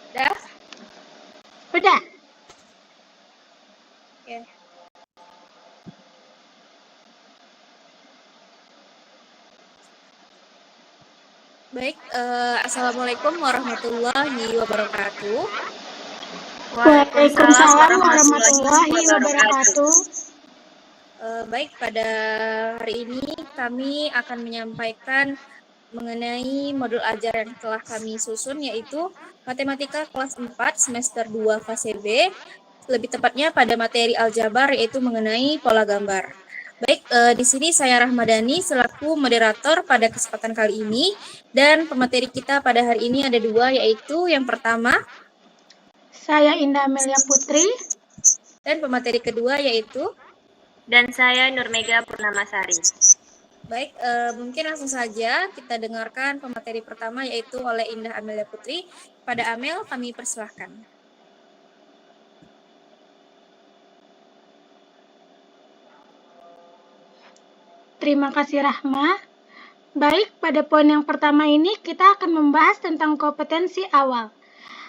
Udah? Udah. Oke. Baik, Assalamualaikum warahmatullahi wabarakatuh. Waalaikumsalam warahmatullahi wabarakatuh. Baik, pada hari ini kami akan menyampaikan mengenai modul ajar yang telah kami susun, yaitu Matematika kelas 4 semester 2 fase B, lebih tepatnya pada materi aljabar, yaitu mengenai pola gambar. Baik, di sini saya Rahmadani selaku moderator pada kesempatan kali ini, dan pemateri kita pada hari ini ada dua, yaitu yang pertama, Saya Indah Amelia Putri. dan pemateri kedua yaitu, dan saya Nurmega Purnamasari. Baik, mungkin langsung saja kita dengarkan pemateri pertama yaitu oleh Indah Amelia Putri. Pada Amel kami persilahkan. Terima kasih Rahma. Baik, pada poin yang pertama ini kita akan membahas tentang kompetensi awal.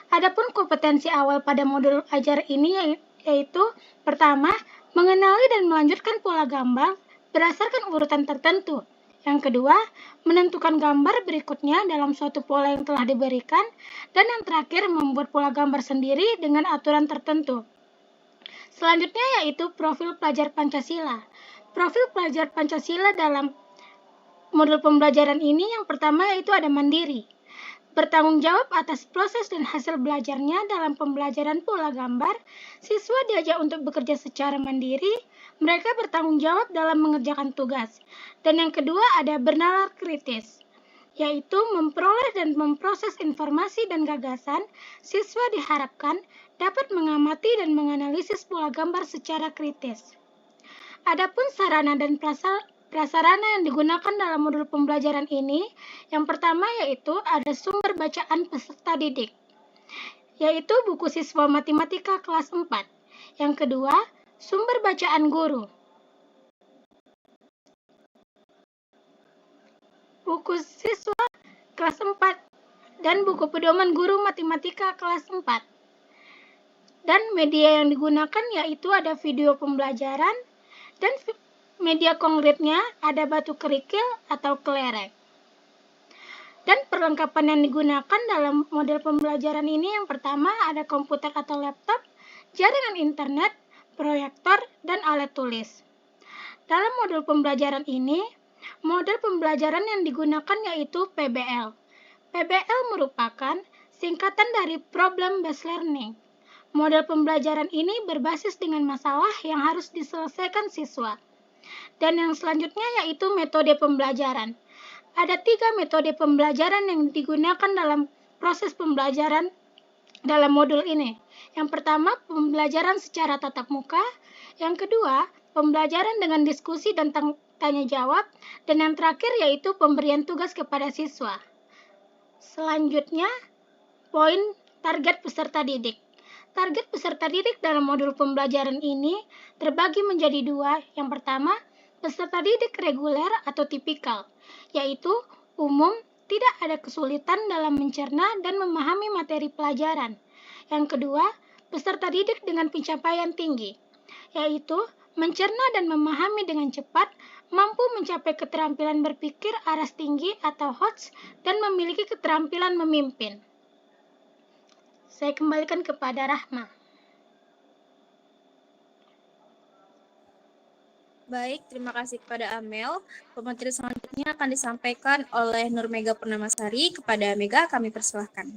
Adapun kompetensi awal pada modul ajar ini yaitu pertama, mengenali dan melanjutkan pola gambar berdasarkan urutan tertentu. Yang kedua, menentukan gambar berikutnya dalam suatu pola yang telah diberikan. Dan yang terakhir, membuat pola gambar sendiri dengan aturan tertentu. Selanjutnya yaitu profil pelajar Pancasila. Profil pelajar Pancasila dalam modul pembelajaran ini yang pertama yaitu ada mandiri. Bertanggung jawab atas proses dan hasil belajarnya dalam pembelajaran pola gambar, siswa diajak untuk bekerja secara mandiri, mereka bertanggung jawab dalam mengerjakan tugas. Dan yang kedua ada bernalar kritis, yaitu memperoleh dan memproses informasi dan gagasan, siswa diharapkan dapat mengamati dan menganalisis pola gambar secara kritis. Adapun sarana dan prasarana yang digunakan dalam modul pembelajaran ini, yang pertama yaitu ada sumber bacaan peserta didik, yaitu buku siswa matematika kelas 4. Yang kedua, sumber bacaan guru, buku siswa kelas 4 dan buku pedoman guru matematika kelas 4. Dan media yang digunakan yaitu ada video pembelajaran dan media konkretnya ada batu kerikil atau kelereng. Dan perlengkapan yang digunakan dalam model pembelajaran ini yang pertama ada komputer atau laptop, jaringan internet, proyektor, dan alat tulis. Dalam modul pembelajaran ini, model pembelajaran yang digunakan yaitu PBL. PBL merupakan singkatan dari Problem Based Learning. Model pembelajaran ini berbasis dengan masalah yang harus diselesaikan siswa. Dan yang selanjutnya yaitu metode pembelajaran. Ada 3 metode pembelajaran yang digunakan dalam proses pembelajaran dalam modul ini. Yang pertama, pembelajaran secara tatap muka. Yang kedua, pembelajaran dengan diskusi dan tanya jawab. Dan yang terakhir yaitu pemberian tugas kepada siswa. Selanjutnya, poin target peserta didik. Target peserta didik dalam modul pembelajaran ini terbagi menjadi 2. Yang pertama, peserta didik reguler atau tipikal, yaitu umum, tidak ada kesulitan dalam mencerna dan memahami materi pelajaran. Yang kedua, peserta didik dengan pencapaian tinggi, yaitu mencerna dan memahami dengan cepat, mampu mencapai keterampilan berpikir aras tinggi atau HOTS, dan memiliki keterampilan memimpin. Saya kembalikan kepada Rahma. Baik, terima kasih kepada Amel. Pemateri selanjutnya akan disampaikan oleh Nurmega Purnamasari. Kepada Mega kami persilahkan.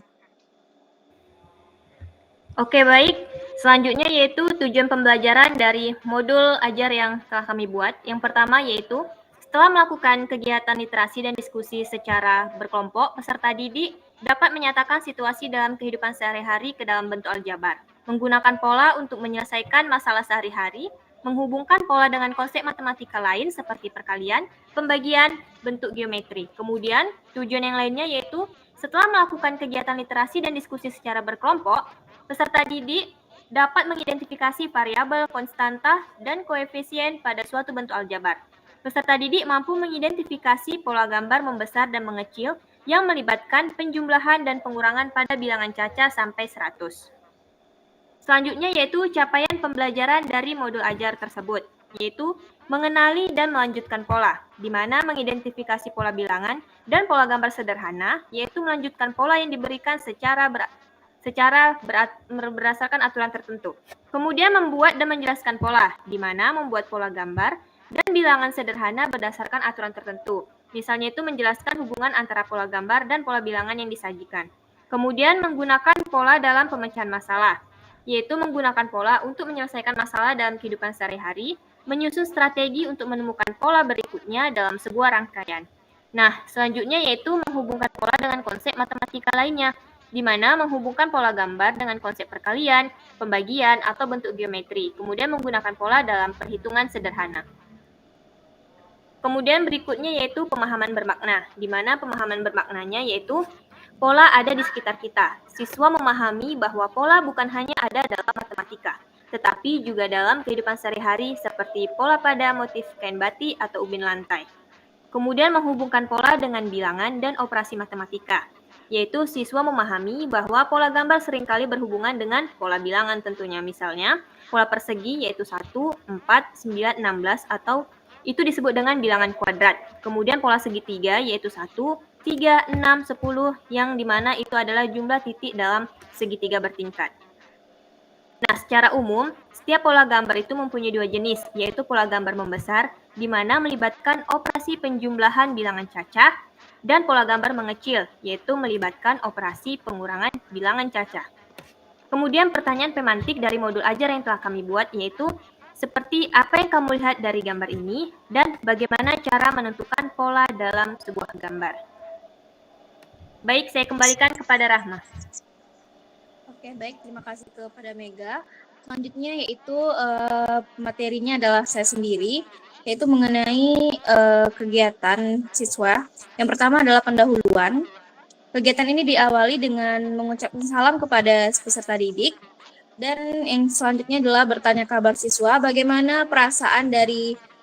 Oke, baik. Selanjutnya yaitu tujuan pembelajaran dari modul ajar yang telah kami buat. Yang pertama yaitu setelah melakukan kegiatan literasi dan diskusi secara berkelompok, peserta didik dapat menyatakan situasi dalam kehidupan sehari-hari ke dalam bentuk aljabar, menggunakan pola untuk menyelesaikan masalah sehari-hari, menghubungkan pola dengan konsep matematika lain seperti perkalian, pembagian, bentuk geometri. Kemudian, tujuan yang lainnya yaitu setelah melakukan kegiatan literasi dan diskusi secara berkelompok, peserta didik dapat mengidentifikasi variabel, konstanta, dan koefisien pada suatu bentuk aljabar. Peserta didik mampu mengidentifikasi pola gambar membesar dan mengecil yang melibatkan penjumlahan dan pengurangan pada bilangan caca sampai 100. Selanjutnya yaitu capaian pembelajaran dari modul ajar tersebut, yaitu mengenali dan melanjutkan pola, di mana mengidentifikasi pola bilangan dan pola gambar sederhana, yaitu melanjutkan pola yang diberikan berdasarkan aturan tertentu. Kemudian membuat dan menjelaskan pola, di mana membuat pola gambar dan bilangan sederhana berdasarkan aturan tertentu. Misalnya itu menjelaskan hubungan antara pola gambar dan pola bilangan yang disajikan. Kemudian menggunakan pola dalam pemecahan masalah, yaitu menggunakan pola untuk menyelesaikan masalah dalam kehidupan sehari-hari, menyusun strategi untuk menemukan pola berikutnya dalam sebuah rangkaian. Nah, selanjutnya yaitu menghubungkan pola dengan konsep matematika lainnya, di mana menghubungkan pola gambar dengan konsep perkalian, pembagian, atau bentuk geometri, kemudian menggunakan pola dalam perhitungan sederhana. Kemudian berikutnya yaitu pemahaman bermakna, di mana pemahaman bermaknanya yaitu pola ada di sekitar kita. Siswa memahami bahwa pola bukan hanya ada dalam matematika, tetapi juga dalam kehidupan sehari-hari seperti pola pada motif kain batik atau ubin lantai. Kemudian menghubungkan pola dengan bilangan dan operasi matematika, yaitu siswa memahami bahwa pola gambar seringkali berhubungan dengan pola bilangan tentunya. Misalnya, pola persegi yaitu 1, 4, 9, 16 atau itu disebut dengan bilangan kuadrat. Kemudian pola segitiga yaitu 1, 3, 6, 10 yang dimana itu adalah jumlah titik dalam segitiga bertingkat. Nah, secara umum, setiap pola gambar itu mempunyai dua jenis, yaitu pola gambar membesar, di mana melibatkan operasi penjumlahan bilangan cacah, dan pola gambar mengecil, yaitu melibatkan operasi pengurangan bilangan cacah. Kemudian pertanyaan pemantik dari modul ajar yang telah kami buat, yaitu seperti apa yang kamu lihat dari gambar ini, dan bagaimana cara menentukan pola dalam sebuah gambar. Baik, saya kembalikan kepada Rahma. Oke, baik. Terima kasih kepada Mega. Selanjutnya yaitu materinya adalah saya sendiri, yaitu mengenai kegiatan siswa. Yang pertama adalah pendahuluan. Kegiatan ini diawali dengan mengucapkan salam kepada peserta didik. Dan yang selanjutnya adalah bertanya kabar siswa, bagaimana perasaan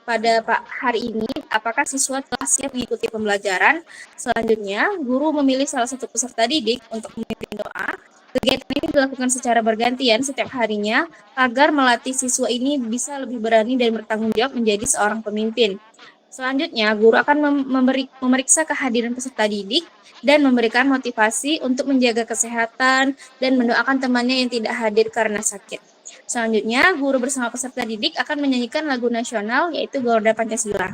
pada hari ini, apakah siswa telah siap mengikuti pembelajaran. Selanjutnya, guru memilih salah satu peserta didik untuk memimpin doa. Kegiatan ini dilakukan secara bergantian setiap harinya agar melatih siswa ini bisa lebih berani dan bertanggung jawab menjadi seorang pemimpin. Selanjutnya, guru akan memeriksa kehadiran peserta didik dan memberikan motivasi untuk menjaga kesehatan dan mendoakan temannya yang tidak hadir karena sakit. Selanjutnya, guru bersama peserta didik akan menyanyikan lagu nasional yaitu Garuda Pancasila.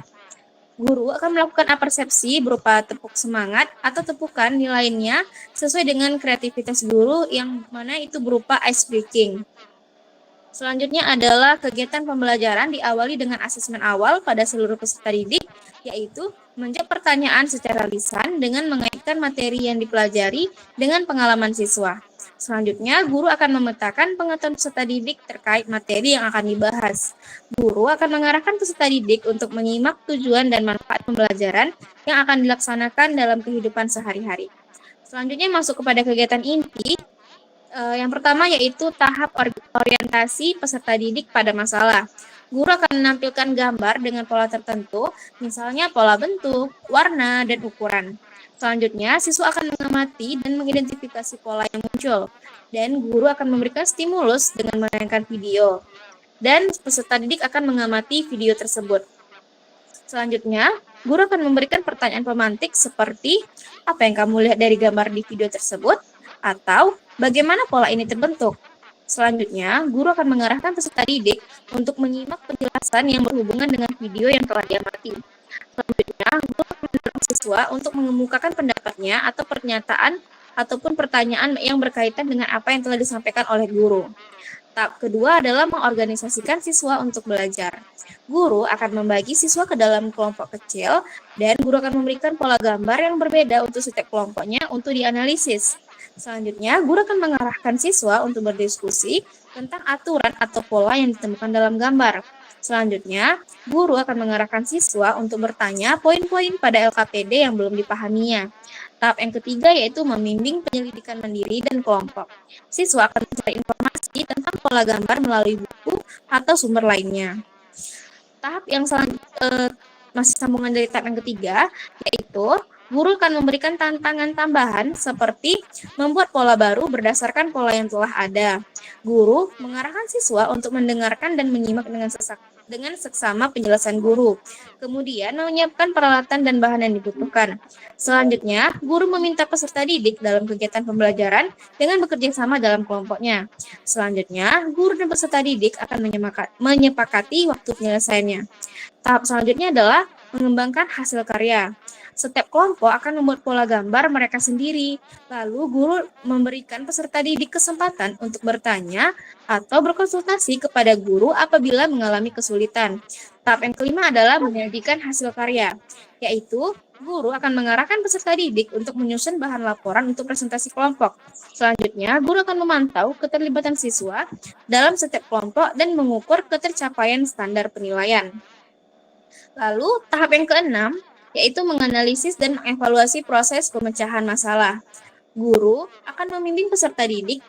Guru akan melakukan apersepsi berupa tepuk semangat atau tepukan lainnya sesuai dengan kreativitas guru yang mana itu berupa ice breaking. Selanjutnya adalah kegiatan pembelajaran diawali dengan asesmen awal pada seluruh peserta didik, yaitu menjawab pertanyaan secara lisan dengan mengaitkan materi yang dipelajari dengan pengalaman siswa. Selanjutnya, guru akan memetakan pengetahuan peserta didik terkait materi yang akan dibahas. Guru akan mengarahkan peserta didik untuk menyimak tujuan dan manfaat pembelajaran yang akan dilaksanakan dalam kehidupan sehari-hari. Selanjutnya masuk kepada kegiatan inti. Yang pertama yaitu tahap orientasi peserta didik pada masalah. Guru akan menampilkan gambar dengan pola tertentu, misalnya pola bentuk, warna, dan ukuran. Selanjutnya, siswa akan mengamati dan mengidentifikasi pola yang muncul. Dan guru akan memberikan stimulus dengan menayangkan video. Dan peserta didik akan mengamati video tersebut. Selanjutnya, guru akan memberikan pertanyaan pemantik seperti, apa yang kamu lihat dari gambar di video tersebut? Atau bagaimana pola ini terbentuk? Selanjutnya, guru akan mengarahkan peserta didik untuk menyimak penjelasan yang berhubungan dengan video yang telah diamati. Selanjutnya, guru akan mendorong siswa untuk mengemukakan pendapatnya atau pernyataan ataupun pertanyaan yang berkaitan dengan apa yang telah disampaikan oleh guru. Tahap kedua adalah mengorganisasikan siswa untuk belajar. Guru akan membagi siswa ke dalam kelompok kecil dan guru akan memberikan pola gambar yang berbeda untuk setiap kelompoknya untuk dianalisis. Selanjutnya, guru akan mengarahkan siswa untuk berdiskusi tentang aturan atau pola yang ditemukan dalam gambar. Selanjutnya, guru akan mengarahkan siswa untuk bertanya poin-poin pada LKPD yang belum dipahaminya. Tahap yang ketiga yaitu membimbing penyelidikan mandiri dan kelompok. Siswa akan mencari informasi tentang pola gambar melalui buku atau sumber lainnya. Tahap yang masih sambungan dari tahap yang ketiga, yaitu guru akan memberikan tantangan tambahan seperti membuat pola baru berdasarkan pola yang telah ada. Guru mengarahkan siswa untuk mendengarkan dan menyimak dengan seksama penjelasan guru. Kemudian menyiapkan peralatan dan bahan yang dibutuhkan. Selanjutnya, guru meminta peserta didik dalam kegiatan pembelajaran dengan bekerja sama dalam kelompoknya. Selanjutnya, guru dan peserta didik akan menyepakati waktu penyelesaiannya. Tahap selanjutnya adalah mengembangkan hasil karya. Setiap kelompok akan membuat pola gambar mereka sendiri. Lalu guru memberikan peserta didik kesempatan untuk bertanya atau berkonsultasi kepada guru apabila mengalami kesulitan. Tahap yang kelima adalah menyajikan hasil karya, yaitu guru akan mengarahkan peserta didik untuk menyusun bahan laporan untuk presentasi kelompok. Selanjutnya, guru akan memantau keterlibatan siswa dalam setiap kelompok dan mengukur ketercapaian standar penilaian. Lalu, tahap yang keenam, yaitu menganalisis dan mengevaluasi proses pemecahan masalah. Guru akan membimbing peserta didik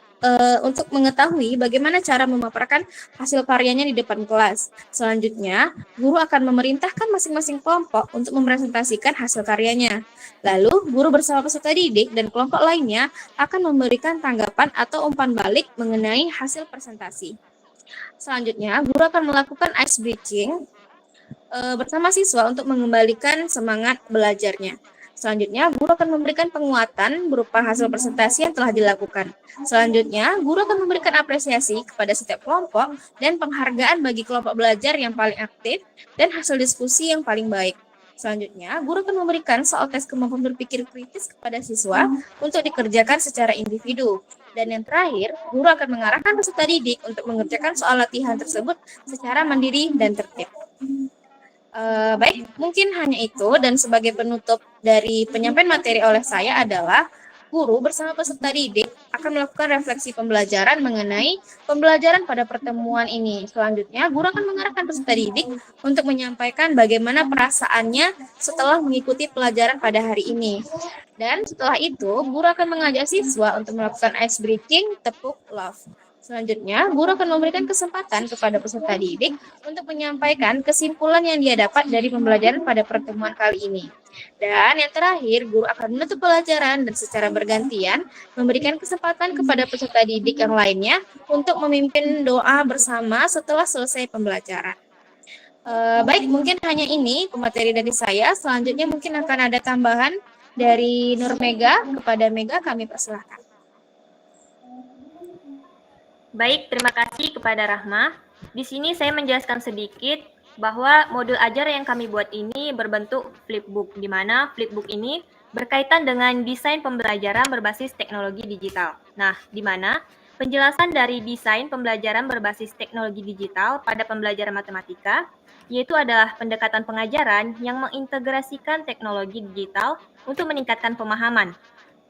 untuk mengetahui bagaimana cara memaparkan hasil karyanya di depan kelas. Selanjutnya, guru akan memerintahkan masing-masing kelompok untuk mempresentasikan hasil karyanya. Lalu, guru bersama peserta didik dan kelompok lainnya akan memberikan tanggapan atau umpan balik mengenai hasil presentasi. Selanjutnya, guru akan melakukan ice breaking bersama siswa untuk mengembalikan semangat belajarnya. Selanjutnya, guru akan memberikan penguatan berupa hasil presentasi yang telah dilakukan. Selanjutnya, guru akan memberikan apresiasi kepada setiap kelompok dan penghargaan bagi kelompok belajar yang paling aktif dan hasil diskusi yang paling baik. Selanjutnya, guru akan memberikan soal tes kemampuan berpikir kritis kepada siswa untuk dikerjakan secara individu. Dan yang terakhir, guru akan mengarahkan peserta didik untuk mengerjakan soal latihan tersebut secara mandiri dan tertib. Baik, mungkin hanya itu, dan sebagai penutup dari penyampaian materi oleh saya adalah guru bersama peserta didik akan melakukan refleksi pembelajaran mengenai pembelajaran pada pertemuan ini. Selanjutnya, guru akan mengarahkan peserta didik untuk menyampaikan bagaimana perasaannya setelah mengikuti pelajaran pada hari ini. Dan setelah itu, guru akan mengajak siswa untuk melakukan ice breaking, tepuk love. Selanjutnya, guru akan memberikan kesempatan kepada peserta didik untuk menyampaikan kesimpulan yang dia dapat dari pembelajaran pada pertemuan kali ini. Dan yang terakhir, guru akan menutup pelajaran dan secara bergantian memberikan kesempatan kepada peserta didik yang lainnya untuk memimpin doa bersama setelah selesai pembelajaran. Baik, mungkin hanya ini pemateri dari saya. Selanjutnya mungkin akan ada tambahan dari Nur Mega. Kepada Mega kami persilahkan. Baik, terima kasih kepada Rahma. Di sini saya menjelaskan sedikit bahwa modul ajar yang kami buat ini berbentuk flipbook, di mana flipbook ini berkaitan dengan desain pembelajaran berbasis teknologi digital. Nah, di mana penjelasan dari desain pembelajaran berbasis teknologi digital pada pembelajaran matematika, yaitu adalah pendekatan pengajaran yang mengintegrasikan teknologi digital untuk meningkatkan pemahaman,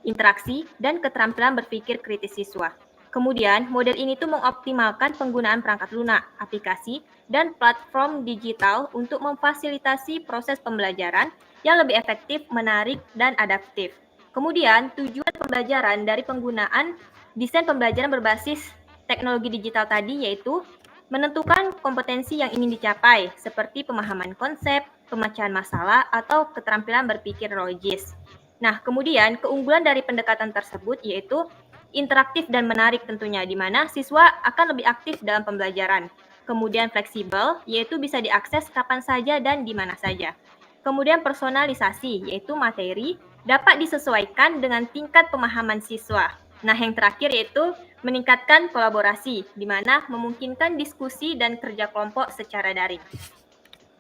interaksi, dan keterampilan berpikir kritis siswa. Kemudian, model ini tuh mengoptimalkan penggunaan perangkat lunak, aplikasi, dan platform digital untuk memfasilitasi proses pembelajaran yang lebih efektif, menarik, dan adaptif. Kemudian, tujuan pembelajaran dari penggunaan desain pembelajaran berbasis teknologi digital tadi yaitu menentukan kompetensi yang ingin dicapai, seperti pemahaman konsep, pemecahan masalah, atau keterampilan berpikir logis. Nah, kemudian keunggulan dari pendekatan tersebut yaitu interaktif dan menarik tentunya, di mana siswa akan lebih aktif dalam pembelajaran. Kemudian fleksibel, yaitu bisa diakses kapan saja dan di mana saja. Kemudian personalisasi, yaitu materi dapat disesuaikan dengan tingkat pemahaman siswa. Nah, yang terakhir yaitu meningkatkan kolaborasi, di mana memungkinkan diskusi dan kerja kelompok secara daring.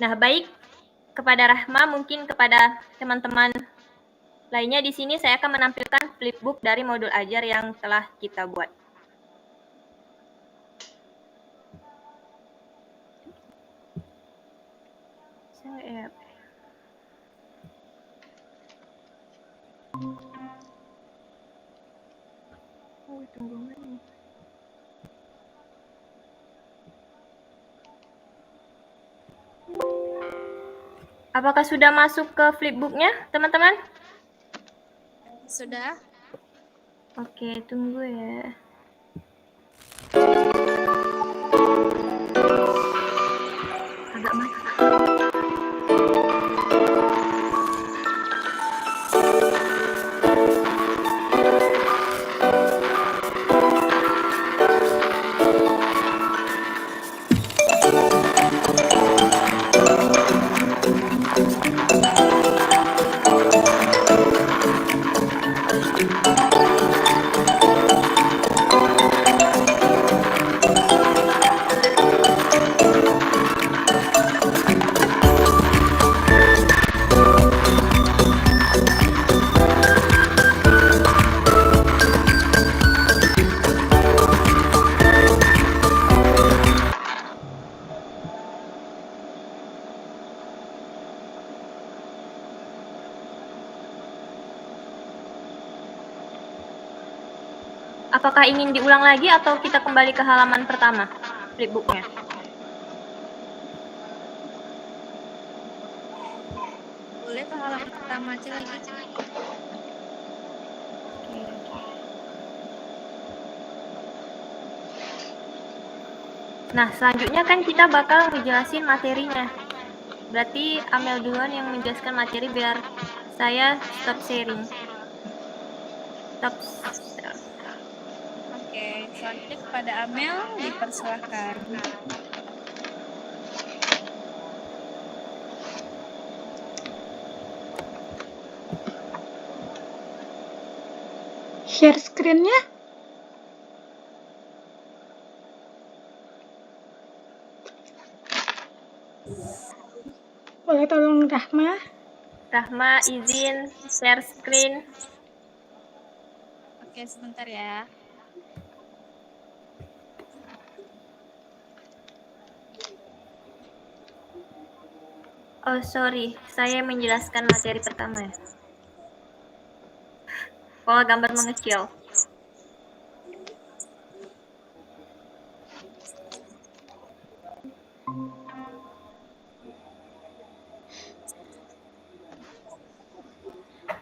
Nah, baik, kepada Rahma, mungkin kepada teman-teman lainnya di sini saya akan menampilkan flipbook dari modul ajar yang telah kita buat. Apakah sudah masuk ke flipbooknya, teman-teman? Sudah. Oke, tunggu ya. Agak mati. Apakah ingin diulang lagi atau kita kembali ke halaman pertama flipbooknya? Boleh ke halaman pertama aja lagi. Nah, selanjutnya kan kita bakal ngejelasin materinya. Berarti Amel duluan yang menjelaskan materi biar saya stop sharing. Stop share. Oke, selanjutnya kepada Amel dipersilahkan. Share screen-nya. Boleh tolong Rahma? Rahma izin share screen. Oke, sebentar ya. Oh, sorry. Saya menjelaskan materi pertama ya. Pola gambar mengecil.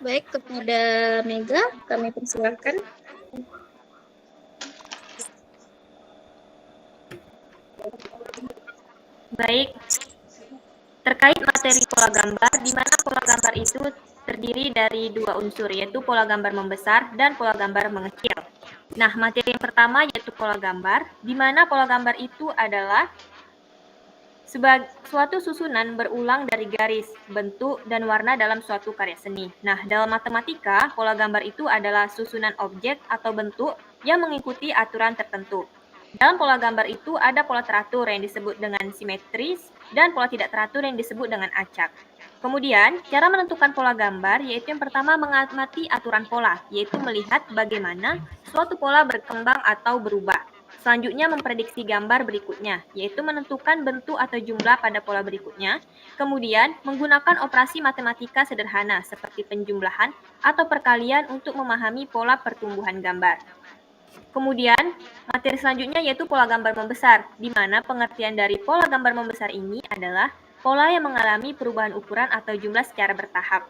Baik, kepada Mega, kami persilahkan. Baik. Terkait materi pola gambar, di mana pola gambar itu terdiri dari dua unsur, yaitu pola gambar membesar dan pola gambar mengecil. Nah, materi yang pertama yaitu pola gambar, di mana pola gambar itu adalah suatu susunan berulang dari garis, bentuk, dan warna dalam suatu karya seni. Nah, dalam matematika, pola gambar itu adalah susunan objek atau bentuk yang mengikuti aturan tertentu. Dalam pola gambar itu ada pola teratur yang disebut dengan simetris dan pola tidak teratur yang disebut dengan acak. Kemudian, cara menentukan pola gambar yaitu yang pertama mengamati aturan pola, yaitu melihat bagaimana suatu pola berkembang atau berubah. Selanjutnya memprediksi gambar berikutnya, yaitu menentukan bentuk atau jumlah pada pola berikutnya. Kemudian, menggunakan operasi matematika sederhana seperti penjumlahan atau perkalian untuk memahami pola pertumbuhan gambar. Kemudian, materi selanjutnya yaitu pola gambar membesar, di mana pengertian dari pola gambar membesar ini adalah pola yang mengalami perubahan ukuran atau jumlah secara bertahap.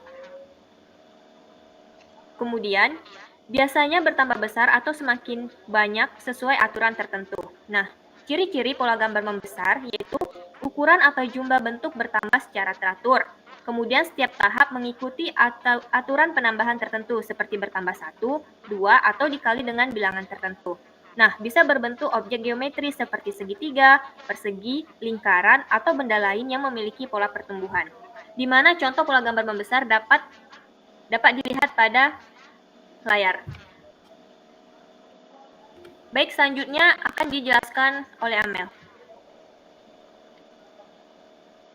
Kemudian, biasanya bertambah besar atau semakin banyak sesuai aturan tertentu. Nah, ciri-ciri pola gambar membesar yaitu ukuran atau jumlah bentuk bertambah secara teratur. Kemudian setiap tahap mengikuti aturan penambahan tertentu seperti bertambah 1, 2, atau dikali dengan bilangan tertentu. Nah, bisa berbentuk objek geometri seperti segitiga, persegi, lingkaran, atau benda lain yang memiliki pola pertumbuhan. Di mana contoh pola gambar membesar dapat dilihat pada layar. Baik, selanjutnya akan dijelaskan oleh Amel.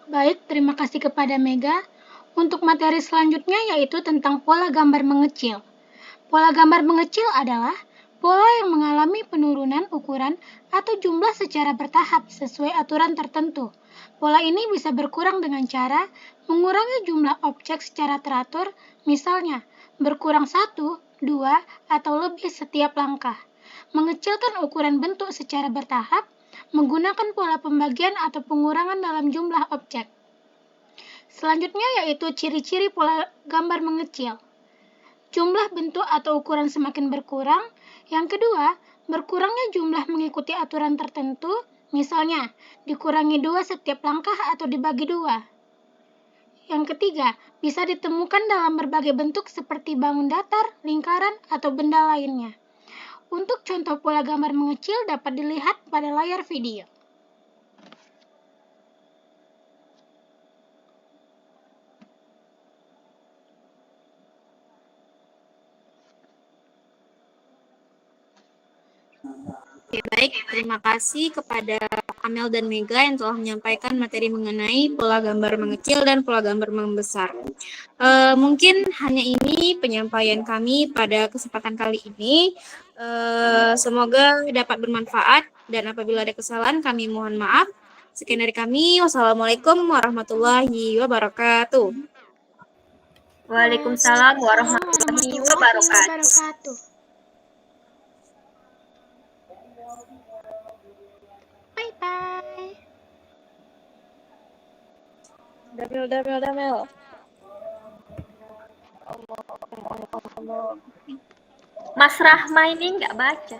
Baik, terima kasih kepada Mega. Untuk materi selanjutnya yaitu tentang pola gambar mengecil. Pola gambar mengecil adalah pola yang mengalami penurunan ukuran atau jumlah secara bertahap sesuai aturan tertentu. Pola ini bisa berkurang dengan cara mengurangi jumlah objek secara teratur, misalnya berkurang 1, 2, atau lebih setiap langkah. Mengecilkan ukuran bentuk secara bertahap, menggunakan pola pembagian atau pengurangan dalam jumlah objek. Selanjutnya yaitu ciri-ciri pola gambar mengecil. Jumlah bentuk atau ukuran semakin berkurang. Yang kedua, berkurangnya jumlah mengikuti aturan tertentu, misalnya dikurangi 2 setiap langkah atau dibagi 2. Yang ketiga, bisa ditemukan dalam berbagai bentuk seperti bangun datar, lingkaran, atau benda lainnya. Untuk contoh pola gambar mengecil dapat dilihat pada layar video. Oke, baik. Terima kasih kepada Amel dan Mega yang telah menyampaikan materi mengenai pola gambar mengecil dan pola gambar membesar. Mungkin hanya ini penyampaian kami pada kesempatan kali ini. Semoga dapat bermanfaat dan apabila ada kesalahan kami mohon maaf. Sekian dari kami. Wassalamualaikum warahmatullahi wabarakatuh. Waalaikumsalam warahmatullahi wabarakatuh. Bye-bye. Damel. Mas Rahma ini nggak baca.